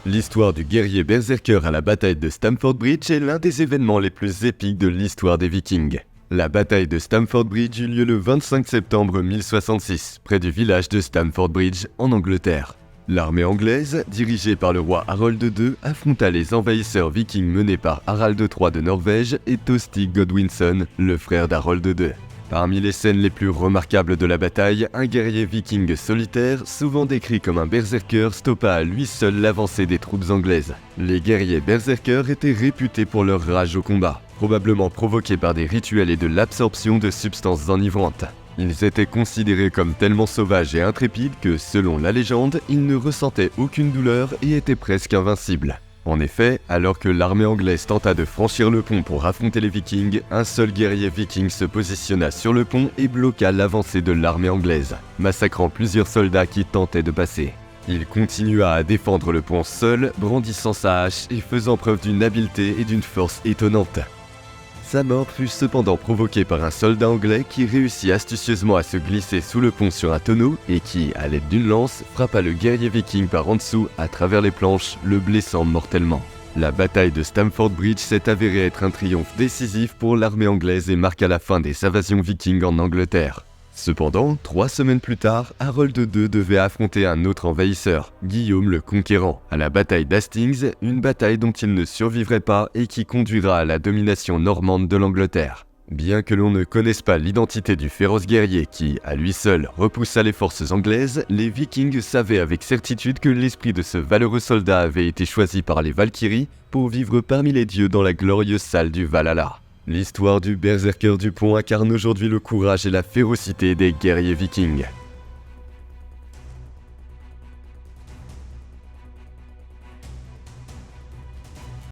L'histoire du guerrier berserker à la bataille de Stamford Bridge est l'un des événements les plus épiques de l'histoire des Vikings. La bataille de Stamford Bridge eut lieu le 25 septembre 1066, près du village de Stamford Bridge, en Angleterre. L'armée anglaise, dirigée par le roi Harold II, affronta les envahisseurs vikings menés par Harald III de Norvège et Tostig Godwinson, le frère d'Harold II. Parmi les scènes les plus remarquables de la bataille, un guerrier viking solitaire, souvent décrit comme un berserker, stoppa à lui seul l'avancée des troupes anglaises. Les guerriers berserkers étaient réputés pour leur rage au combat, probablement provoquée par des rituels et de l'absorption de substances enivrantes. Ils étaient considérés comme tellement sauvages et intrépides que, selon la légende, ils ne ressentaient aucune douleur et étaient presque invincibles. En effet, alors que l'armée anglaise tenta de franchir le pont pour affronter les Vikings, un seul guerrier viking se positionna sur le pont et bloqua l'avancée de l'armée anglaise, massacrant plusieurs soldats qui tentaient de passer. Il continua à défendre le pont seul, brandissant sa hache et faisant preuve d'une habileté et d'une force étonnantes. Sa mort fut cependant provoquée par un soldat anglais qui réussit astucieusement à se glisser sous le pont sur un tonneau et qui, à l'aide d'une lance, frappa le guerrier viking par en dessous à travers les planches, le blessant mortellement. La bataille de Stamford Bridge s'est avérée être un triomphe décisif pour l'armée anglaise et marqua la fin des invasions vikings en Angleterre. Cependant, 3 semaines plus tard, Harold II devait affronter un autre envahisseur, Guillaume le Conquérant, à la bataille d'Hastings, une bataille dont il ne survivrait pas et qui conduira à la domination normande de l'Angleterre. Bien que l'on ne connaisse pas l'identité du féroce guerrier qui, à lui seul, repoussa les forces anglaises, les Vikings savaient avec certitude que l'esprit de ce valeureux soldat avait été choisi par les Valkyries pour vivre parmi les dieux dans la glorieuse salle du Valhalla. L'histoire du berserker du pont incarne aujourd'hui le courage et la férocité des guerriers vikings.